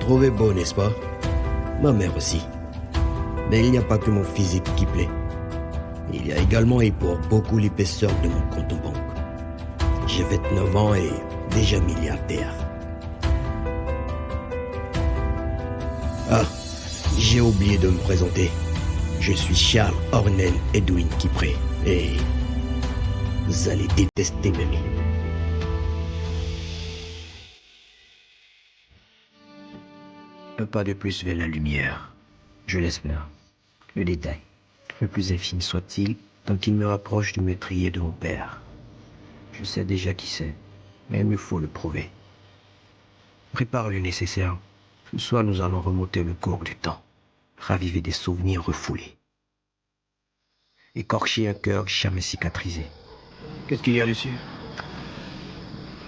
trouvée beau, n'est-ce pas? Ma mère aussi. Mais il n'y a pas que mon physique qui plaît. Il y a également et pour beaucoup l'épaisseur de mon compte en banque. J'ai 29 ans et déjà milliardaire. Ah, j'ai oublié de me présenter. Je suis Charles Ornel Edwin Kipré et vous allez détester Mamie. Un pas de plus vers la lumière, je l'espère. Le détail, le plus infime soit-il, tant qu'il me rapproche du meurtrier de mon père. Je sais déjà qui c'est, mais il me faut le prouver. Prépare le nécessaire. Ce soir, nous allons remonter le cours du temps, raviver des souvenirs refoulés, écorcher un cœur jamais cicatrisé. Qu'est-ce qu'il y a dessus?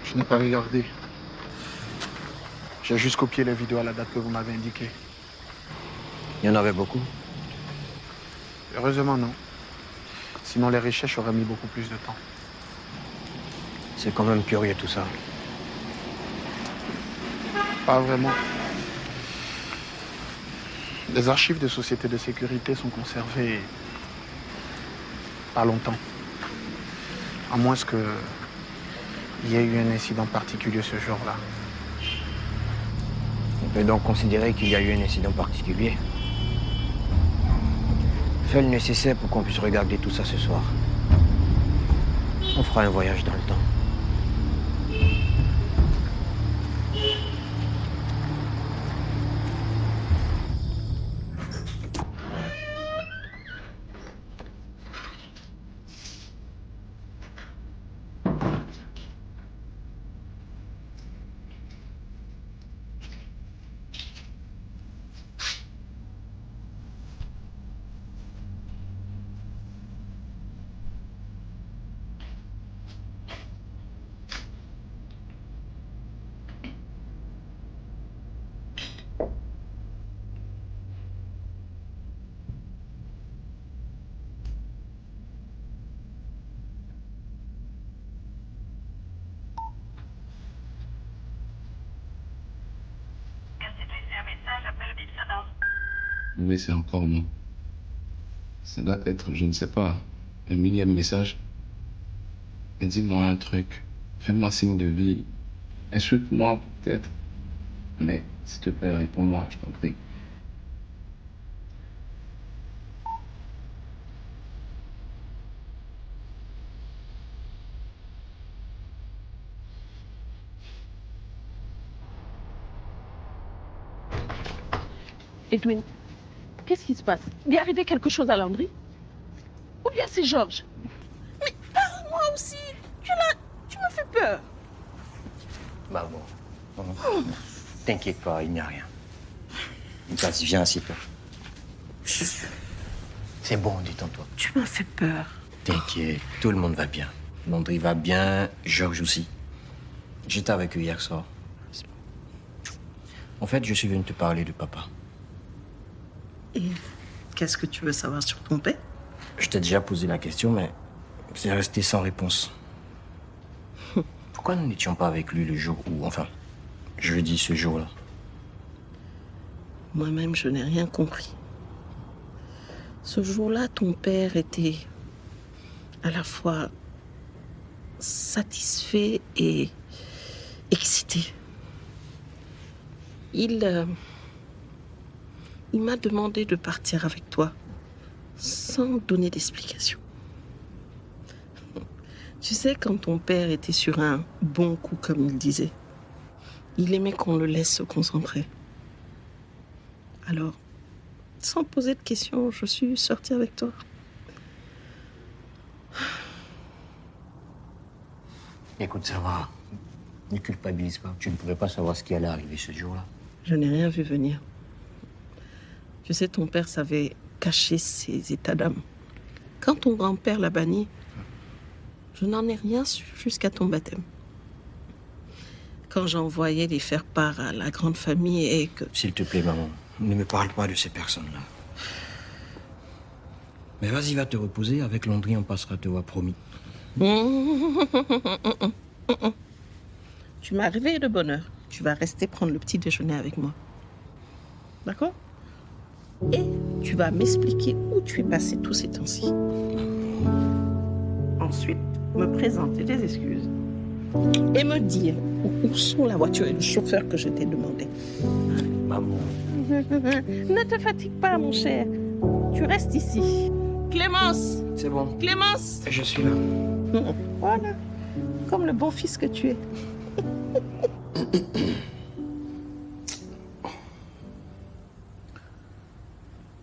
Je n'ai pas regardé. J'ai juste copié les vidéos à la date que vous m'avez indiquée. Il y en avait beaucoup? Heureusement, non. Sinon, les recherches auraient mis beaucoup plus de temps. C'est quand même curieux tout ça. Pas vraiment. Les archives de sociétés de sécurité sont conservées pas longtemps. À moins qu'il y ait eu un incident particulier ce jour-là. On peut donc considérer qu'il y a eu un incident particulier. Fais le nécessaire pour qu'on puisse regarder tout ça ce soir. On fera un voyage dans le temps. Mais c'est encore non. Ça doit être, je ne sais pas, un millième message. Mais dis-moi un truc. Fais-moi signe de vie. Insulte-moi peut-être. Mais s'il te plaît, réponds-moi, je t'en prie. Edwin, qu'est-ce qui se passe? Il est arrivé quelque chose à Landry? Ou bien c'est Georges? Mais parle-moi aussi. Tu me fais peur. Maman, t'inquiète pas, il n'y a rien. Vas-y, viens, assieds-toi. C'est bon, détends-toi. Tu m'as fait peur. T'inquiète, tout le monde va bien. Landry va bien, Georges aussi. J'étais avec eux hier soir. En fait, je suis venu te parler de papa. Et qu'est-ce que tu veux savoir sur ton père? Je t'ai déjà posé la question, mais c'est resté sans réponse. Pourquoi nous n'étions pas avec lui le jour où... Enfin, je dis ce jour-là. Moi-même, je n'ai rien compris. Ce jour-là, ton père était à la fois satisfait et excité. Il m'a demandé de partir avec toi sans donner d'explication. Tu sais, quand ton père était sur un bon coup, comme il disait, il aimait qu'on le laisse se concentrer. Alors, sans poser de questions, je suis sortie avec toi. Écoute, ça va. Ne culpabilise pas. Tu ne pouvais pas savoir ce qui allait arriver ce jour-là. Je n'ai rien vu venir. Tu sais, ton père savait cacher ses états d'âme. Quand ton grand-père l'a banni, je n'en ai rien su jusqu'à ton baptême. Quand j'envoyais les faire part à la grande famille et que... S'il te plaît, maman, ne me parle pas de ces personnes-là. Mais vas-y, va te reposer. Avec Landry, on passera te voir, promis. Tu m'as réveillé de bonne heure. Tu vas rester prendre le petit déjeuner avec moi. D'accord? Et tu vas m'expliquer où tu es passé tous ces temps-ci. Ensuite, me présenter tes excuses. Et me dire où sont la voiture et le chauffeur que je t'ai demandé. Maman. Ne te fatigue pas, mon cher. Tu restes ici. Clémence! C'est bon. Clémence! Je suis là. Voilà. Comme le bon fils que tu es.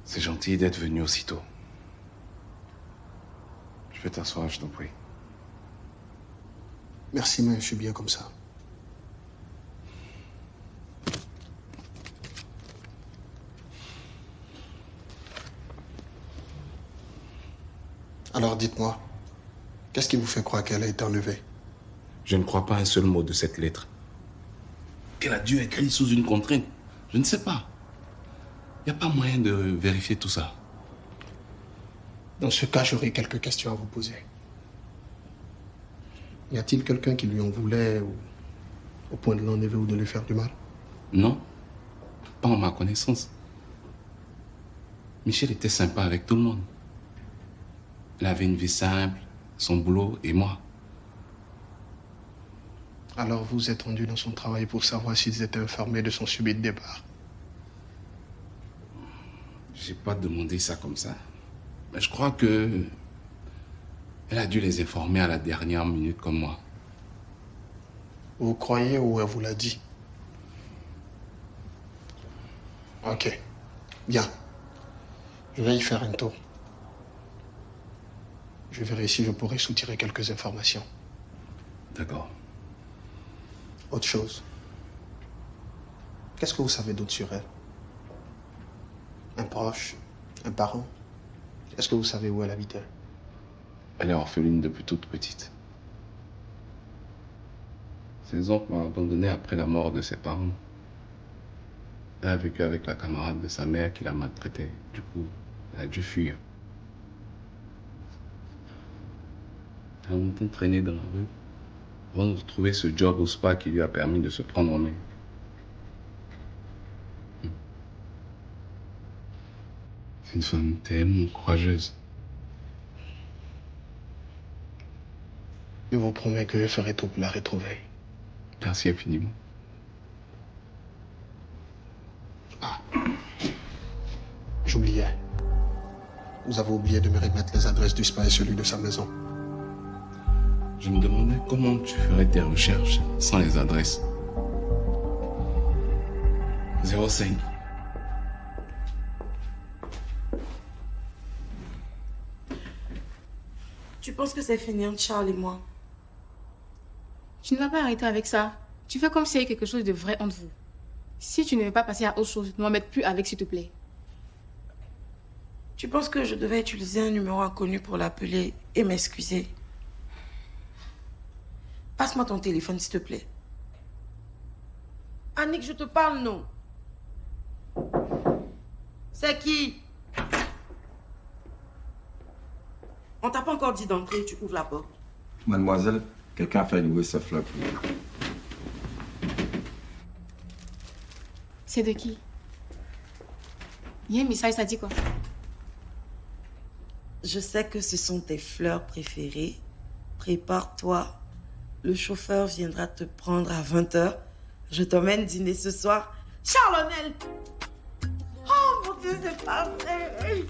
C'est gentil d'être venu aussitôt. Je vais t'asseoir, je t'en prie. Merci, mais je suis bien comme ça. Alors dites-moi, qu'est-ce qui vous fait croire qu'elle a été enlevée? Je ne crois pas un seul mot de cette lettre. Qu'elle a dû écrire sous une contrainte. Je ne sais pas. Il n'y a pas moyen de vérifier tout ça. Dans ce cas, j'aurais quelques questions à vous poser. Y a-t-il quelqu'un qui lui en voulait ou au point de l'enlever ou de lui faire du mal? Non, pas en ma connaissance. Michel était sympa avec tout le monde. Elle avait une vie simple, son boulot et moi. Alors vous êtes rendu dans son travail pour savoir s'ils étaient informés de son subit départ. J'ai pas demandé ça comme ça. Mais je crois que elle a dû les informer à la dernière minute comme moi. Vous croyez ou elle vous l'a dit? Ok. Bien. Je vais y faire un tour. Je verrai si je pourrai soutirer quelques informations. D'accord. Autre chose. Qu'est-ce que vous savez d'autre sur elle? Un proche? Un parent? Est-ce que vous savez où elle habitait? Elle est orpheline depuis toute petite. Ses oncles m'ont abandonné après la mort de ses parents. Elle a vécu avec la camarade de sa mère qui l'a maltraitée. Du coup, elle a dû fuir. Elle a longtemps traîné dans la rue avant de trouver ce job au spa qui lui a permis de se prendre en main. C'est une femme tellement courageuse. Je vous promets que je ferai tout pour la retrouver. Merci infiniment. J'oubliais. Vous avez oublié de me remettre les adresses du spa et celui de sa maison. Je me demandais comment tu ferais tes recherches sans les adresses. 05. Tu penses que c'est fini entre Charles et moi? Tu ne vas pas arrêter avec ça. Tu fais comme s'il y avait quelque chose de vrai entre vous. Si tu ne veux pas passer à autre chose, ne m'embête plus avec, s'il te plaît. Tu penses que je devais utiliser un numéro inconnu pour l'appeler et m'excuser? Passe-moi ton téléphone, s'il te plaît. Annick, je te parle, non? C'est qui? On t'a pas encore dit d'entrer, tu ouvres la porte. Mademoiselle, quelqu'un a fait louer ce fleur pour vous. C'est de qui? Il y a un message, ça dit quoi? Je sais que ce sont tes fleurs préférées. Prépare-toi. Le chauffeur viendra te prendre à 20h. Je t'emmène dîner ce soir. Charlonel! Oh mon Dieu, c'est pas vrai!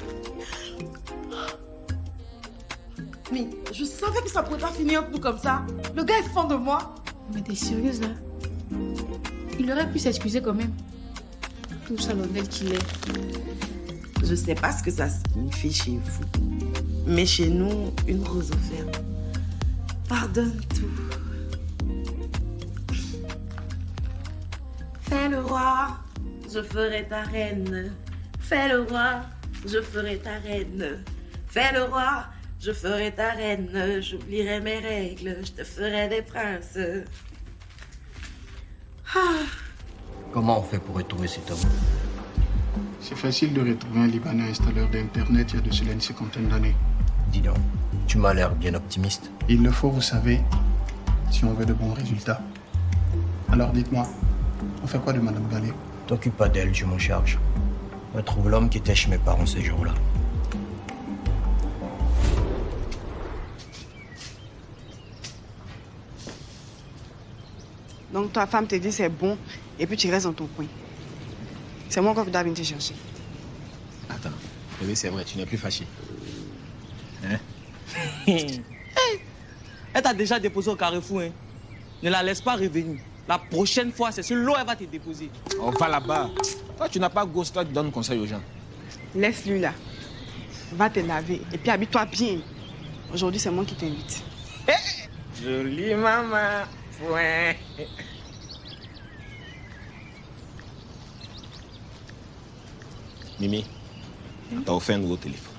Mais je savais que ça pourrait pas finir entre nous comme ça. Le gars est fan de moi. Mais t'es sérieuse, là? Il aurait pu s'excuser quand même. Tout Charlonel qu'il est. Je sais pas ce que ça signifie chez vous. Mais chez nous, une rose offerte. Pardonne tout. Fais le roi, je ferai ta reine. Fais le roi, je ferai ta reine. Fais le roi, je ferai ta reine. J'oublierai mes règles, je te ferai des princes. Comment on fait pour retrouver cet homme? C'est facile de retrouver un Libanais installeur d'Internet il y a de cela une cinquantaine d'années. Dis donc, tu m'as l'air bien optimiste. Il le faut, vous savez, si on veut de bons résultats. Alors dites-moi, on fait quoi de Madame Gallet? T'occupe pas d'elle, je m'en charge. Retrouve l'homme qui était chez mes parents ces jours-là. Donc ta femme te dit c'est bon et puis tu restes dans ton coin. C'est moi encore qui dois venir te chercher. Attends, bébé, c'est vrai, tu n'es plus fâché. Hein? Elle t'a déjà déposé au carrefour. Hein? Ne la laisse pas revenir. La prochaine fois, c'est sur l'eau elle va te déposer. On va là-bas. Toi, tu n'as pas gosse, toi, tu donnes conseil aux gens. Laisse-lui là. Va te laver et puis habille-toi bien. Aujourd'hui, c'est moi qui t'invite. Jolie maman. Ouais. Mimi, on t'a offert un nouveau téléphone.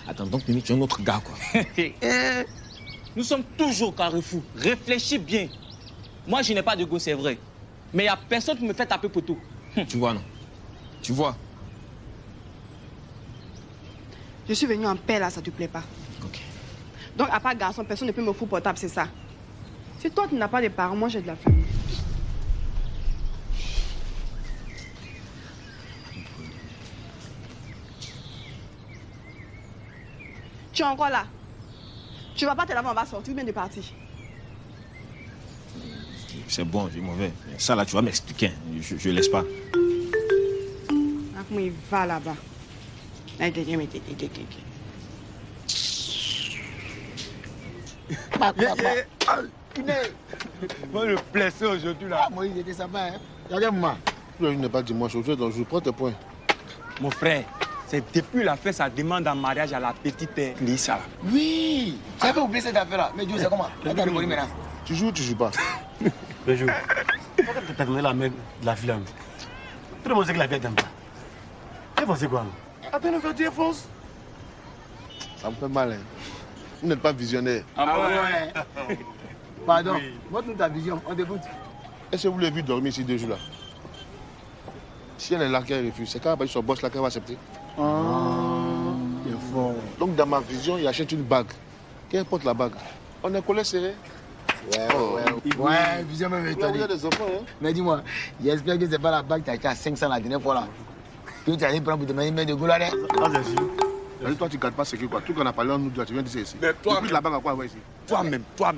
Attends, donc Mimi, tu es un autre gars, quoi. Nous sommes toujours au carrefour. Réfléchis bien. Moi, je n'ai pas de goût, c'est vrai. Mais il n'y a personne qui me fait taper poteau. Tu vois, non? Tu vois? Je suis venue en paix là, ça te plaît pas. Ok. Donc, à part garçon, personne ne peut me foutre portable, c'est ça. Si toi, tu n'as pas de parents, moi, j'ai de la famille. Tu es encore là. Tu vas pas te laver, on va sortir ou bien de partir. C'est bon, j'ai mauvais. Ça, là, tu vas m'expliquer. Je laisse pas. Ah, comment il va là-bas? Moi, le blessé aujourd'hui là. Moi, il était sympa, hein. Regarde-moi. Le n'est pas dimanche, aujourd'hui, donc je prends tes points. Mon frère, c'est depuis la fait sa demande en mariage à la petite Lisa. Oui. J'avais oublié cette affaire-là. Mais Dieu, c'est comment? Attends, le maintenant. Tu joues ou tu joues pas? Mais joue. Pourquoi tu t'as donné la main de la fille là? Tout le monde sait que la fille t'aime pas. Tu pensé quoi? Attends, ne fais Dieu fonce. Ça me fait mal, hein. Vous n'êtes pas visionnaire. Ah ouais. Pardon, montre-nous ta vision, on t'écoute. Est-ce que vous l'avez vu dormir ici 2 jours là? Si elle est là qu'elle refuse, c'est quand elle va son boss là qu'elle va accepter. Ah, il est fort. Donc dans ma vision, il achète une bague. Qu'importe la bague. On est collé serré. Ouais, vision même étonnée. Des enfants, hein? Mais dis-moi, j'espère que c'est pas la bague que tu as acheté à 500 la dernière fois là. Que tu allais prendre pour te donner une main de goulard. Ah, c'est sûr. Toi, tu ne gardes pas ce que quoi. Tout qu'on a parlé en nous deux, tu viens de dire ici. Mais toi, et puis la bague à quoi ici? Toi-même. Toi,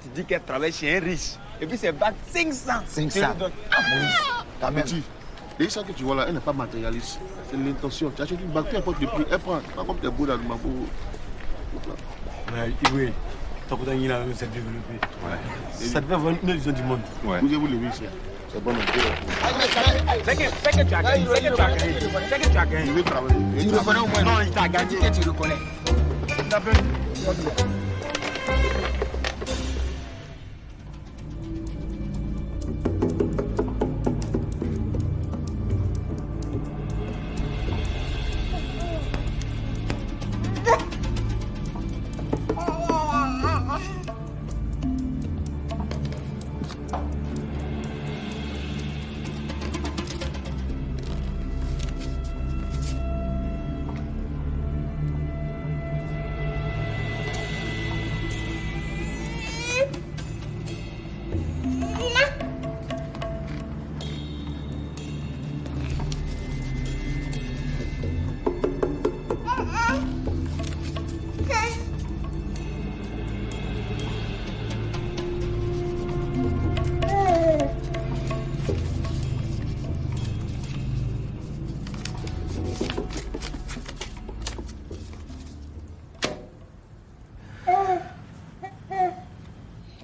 tu dis qu'elle travaille chez un riche. Et puis c'est bague 500. 500. Ah, Maurice. Quand même. Petit, les gens que tu vois là, elle n'est pas matérialiste. C'est l'intention. Tu achètes une bague, peu importe le prix, elle prend. Pas comme tes beaux dans le mambo. Ouais, oui. Ton côté, il a s'est développé. Ouais. Ça devait avoir une vision du monde. Ouais. Vous avez le riche. C'est bon. C'est que tu as gagné. C'est que tu as gagné. Il veut travailler. Tu reconnais au moins. Non, il t'a gagné que tu reconnais.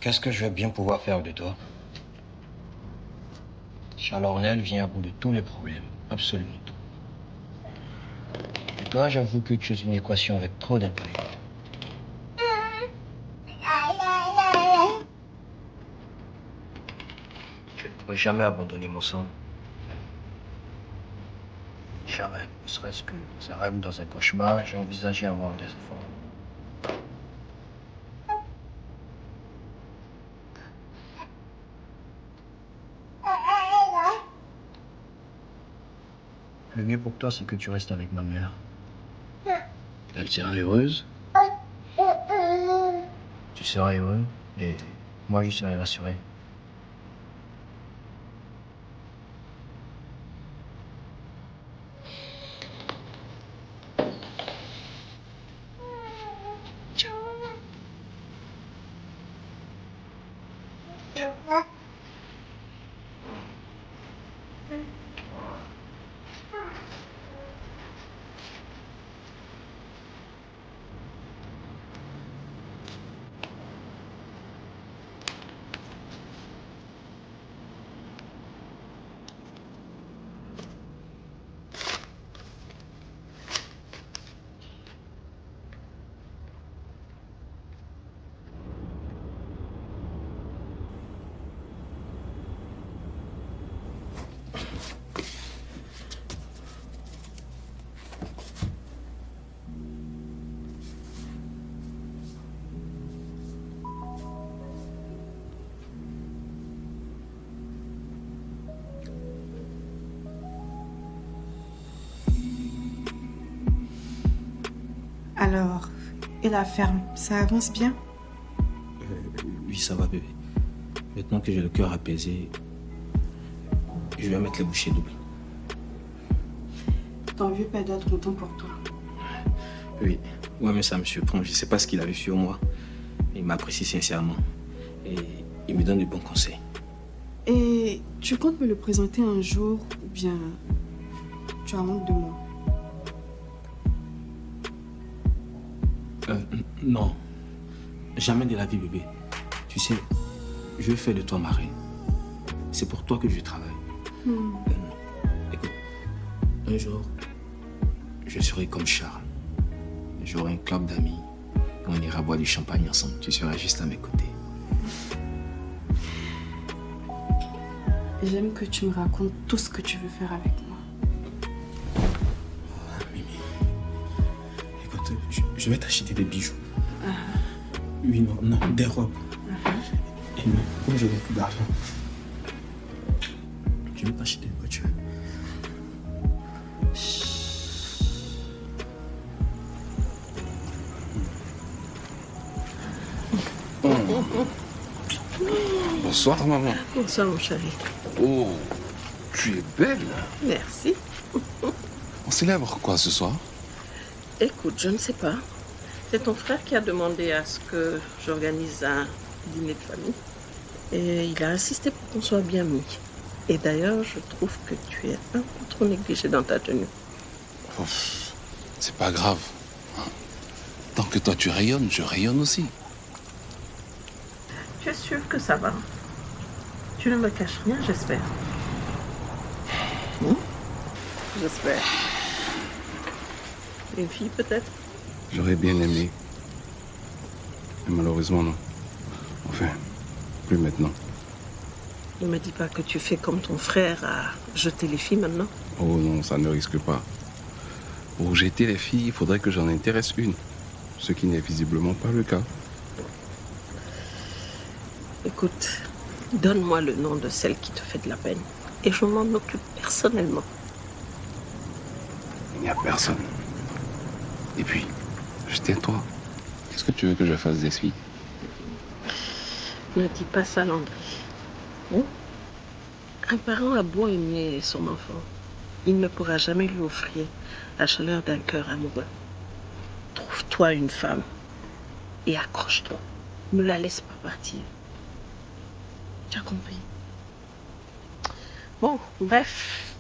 Qu'est-ce que je vais bien pouvoir faire de toi? Charles vient à bout de tous les problèmes, absolument tout. Et toi, j'avoue que tu es une équation avec trop d'imprévus. Je ne pourrai jamais abandonner mon sang. Jamais. Ne serait-ce que ça rêve dans un cauchemar, j'ai envisagé avoir des enfants. Le mieux pour toi, c'est que tu restes avec ma mère. Elle sera heureuse. Tu seras heureux et moi, je serai rassuré. Alors, et la ferme, ça avance bien? Oui, ça va, bébé. Maintenant que j'ai le cœur apaisé, je vais mettre les bouchées doubles. Ton vieux père doit être content pour toi. Oui, ouais, mais ça me surprend. Je ne sais pas ce qu'il avait sur moi. Il m'apprécie sincèrement. Et il me donne de bons conseils. Et tu comptes me le présenter un jour ou bien tu as honte de moi? Non, jamais de la vie, bébé. Tu sais, je veux faire de toi ma reine. C'est pour toi que je travaille. Écoute, un jour, je serai comme Charles. J'aurai un club d'amis. On ira boire du champagne ensemble. Tu seras juste à mes côtés. J'aime que tu me racontes tout ce que tu veux faire avec moi. Mimi, écoute, je vais t'acheter des bijoux. Oui, non, des robes. Et non, comme je n'ai plus d'argent, je vais t'acheter une voiture. Bonsoir, maman. Bonsoir, mon chéri. Oh, tu es belle. Merci. On célèbre quoi ce soir? Écoute, je ne sais pas. C'est ton frère qui a demandé à ce que j'organise un dîner de famille. Et il a insisté pour qu'on soit bien mis. Et d'ailleurs, je trouve que tu es un peu trop négligé dans ta tenue. Oh, c'est pas grave. Tant que toi tu rayonnes, je rayonne aussi. Tu es sûr que ça va? Tu ne me caches rien, j'espère. J'espère. Une fille, peut-être? J'aurais bien aimé. Mais malheureusement, non. Enfin, plus maintenant. Ne me dis pas que tu fais comme ton frère à jeter les filles maintenant. Oh non, ça ne risque pas. Pour jeter les filles, il faudrait que j'en intéresse une. Ce qui n'est visiblement pas le cas. Écoute, donne-moi le nom de celle qui te fait de la peine. Et je m'en occupe personnellement. Il n'y a personne. Et puis, je tais-toi. Qu'est-ce que tu veux que je fasse des filles? Ne dis pas ça, Landry. Un parent a beau aimer son enfant, il ne pourra jamais lui offrir la chaleur d'un cœur amoureux. Trouve-toi une femme et accroche-toi. Ne la laisse pas partir. Tu as compris? Bon, bref.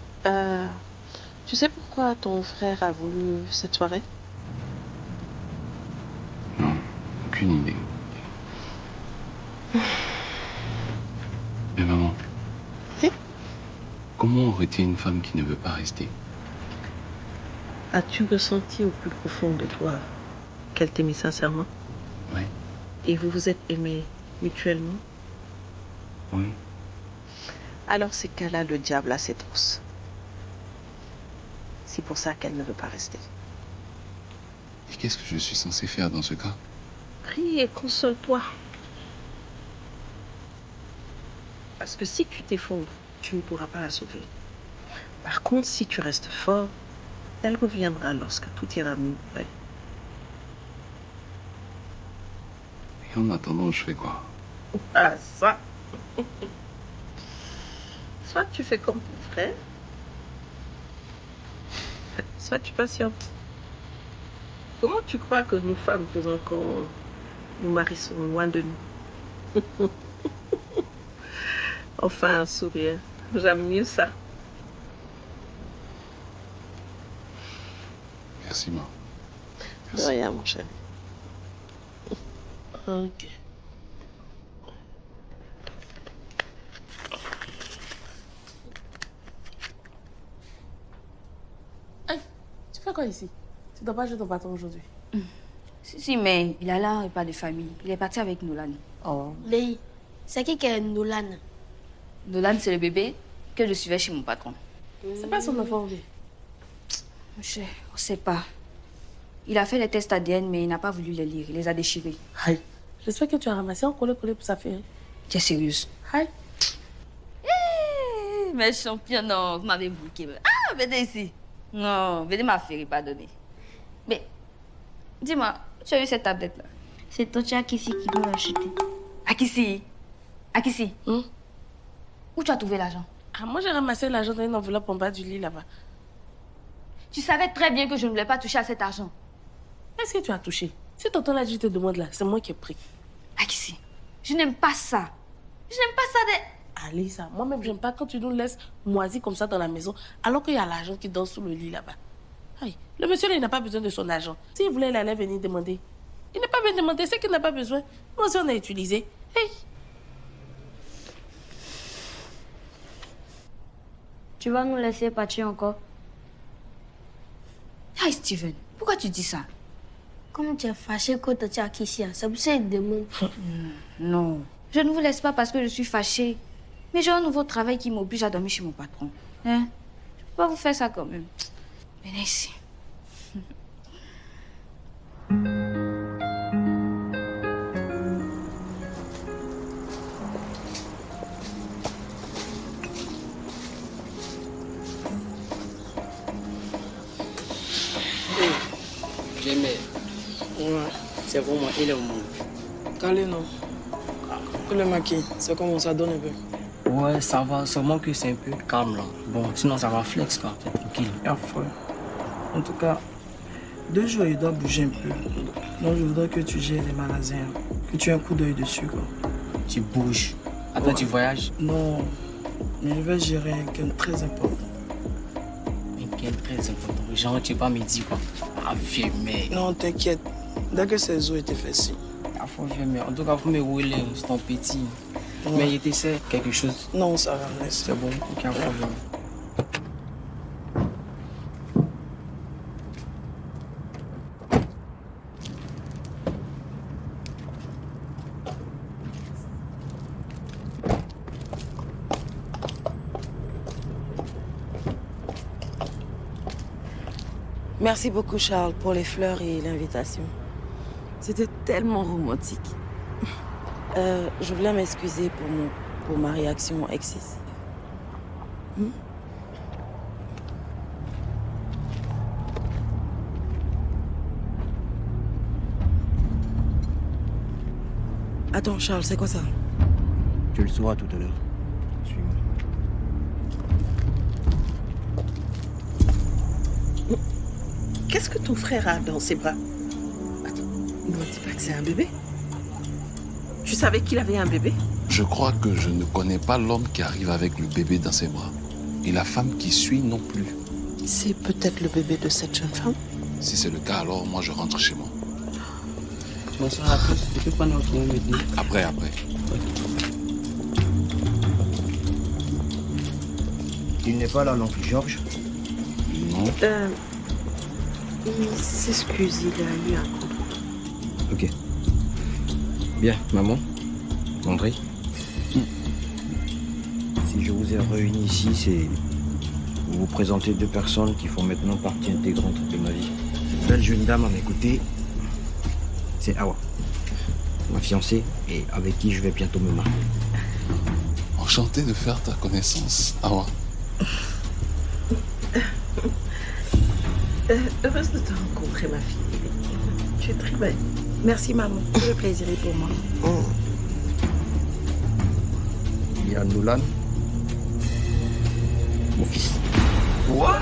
Tu sais pourquoi ton frère a voulu cette soirée? Non, aucune idée. Mais maman, comment on retient une femme qui ne veut pas rester? As-tu ressenti au plus profond de toi qu'elle t'aimait sincèrement? Oui. Et vous vous êtes aimés mutuellement? Oui. Alors c'est qu'elle a le diable à ses trousses. C'est pour ça qu'elle ne veut pas rester. Et qu'est-ce que je suis censé faire dans ce cas? Prie et console-toi. Parce que si tu t'effondres, tu ne pourras pas la sauver. Par contre, si tu restes fort, elle reviendra lorsque tout ira mieux. Ouais. Et en attendant, je fais quoi? Ah, ça. Soit tu fais comme ton frère, soit tu patientes. Comment tu crois que nous femmes faisons quand nos maris sont loin de nous? Enfin, un sourire. J'aime mieux ça. Merci, maman. De rien, mon chéri. Ok. Hey, tu fais quoi ici? Tu dois pas jouer ton patron aujourd'hui. Si, mais il a là et pas de famille. Il est parti avec Nolan. Oh. Léi, c'est qui est Nolan? Nolan, c'est le bébé que je suivais chez mon patron. C'est pas son enfant, oui. On sait pas. Il a fait les tests ADN, mais il n'a pas voulu les lire. Il les a déchirés. Aïe. J'espère que tu as ramassé un collé pour sa fille. Tu es sérieuse? Aïe. Mais champion, non, vous m'avez bouqué. Ah, venez ici. Non, venez m'affaire, pardonnez. Mais, Dis-moi, tu as eu cette tablette-là? C'est Tocha Akissi qui doit l'acheter. Akissi? Akissi? Où tu as trouvé l'argent? Ah, moi, j'ai ramassé l'argent dans une enveloppe en bas du lit, là-bas. Tu savais très bien que je ne voulais pas toucher à cet argent. Est-ce que tu as touché? Si tonton l'a dit, je te demande là, c'est moi qui ai pris. Akissi, je n'aime pas ça. Je n'aime pas ça de... Alissa, moi-même, j'aime pas quand tu nous laisses moisis comme ça dans la maison, alors qu'il y a l'argent qui dort sous le lit là-bas. Aïe, le monsieur là, il n'a pas besoin de son argent. S'il voulait, il allait venir demander. Il n'est pas venu demander, c'est qu'il n'a pas besoin. Nous aussi, on a utilisé. Hey. Tu vas nous laisser partir encore? Hey Steven, pourquoi tu dis ça? Comme tu es fâché contre Tocha Akissi, c'est pour ça qu'il demande. Non, je ne vous laisse pas parce que je suis fâchée. Mais j'ai un nouveau travail qui m'oblige à dormir chez mon patron. Hein? Je ne peux pas vous faire ça quand même. Venez ici. J'aimais. Ouais, c'est pour moi, il est au monde. Calé, non. Que le maquis, c'est comment ça donne un peu. Ouais, ça va, seulement que c'est un peu calme là. Bon, sinon ça va flex quoi, c'est tranquille. Affreux. En tout cas, 2 jours, il doit bouger un peu. Donc je voudrais que tu gères les magasins, que tu aies un coup d'œil dessus, quoi. Tu bouges. Attends, tu voyages? Non, mais je vais gérer un gain très important. Un gain très important? Genre, tu vas pas me dire quoi? Ah, vieux mec. Non, t'inquiète. Dès que ces os étaient faits, ah, faut vieux mec. En tout cas, faut me rouler, c'est ton petit. Ouais. Mais il t'essaie quelque chose? Non, ça va, laisse. C'est bon, aucun problème. Merci beaucoup, Charles, pour les fleurs et l'invitation. C'était tellement romantique. Je voulais m'excuser pour ma réaction excessive. Attends, Charles, c'est quoi ça? Tu le sauras tout à l'heure. Suis-moi. Qu'est-ce que ton frère a dans ses bras? Attends, ne me dis pas que c'est un bébé. Tu savais qu'il avait un bébé? Je crois que je ne connais pas l'homme qui arrive avec le bébé dans ses bras. Et la femme qui suit non plus. C'est peut-être le bébé de cette jeune femme. Si c'est le cas, alors moi je rentre chez moi. Bonsoir à tous. Tu peux prendre notre nom maintenant? Après. Il n'est pas là non plus, Georges? Non. Il s'excuse, il a eu un coup. Ok. Bien, maman, André. Si je vous ai réunis ici, c'est pour vous présenter 2 personnes qui font maintenant partie intégrante de ma vie. Une belle jeune dame à mes côtés, c'est Awa, ma fiancée, et avec qui je vais bientôt me marier. Enchanté de faire ta connaissance, Awa. Heureuse de te rencontrer, ma fille. Tu es très belle. Merci, maman. Tout le plaisir est pour moi. Il y a Nolan, mon fils. Quoi?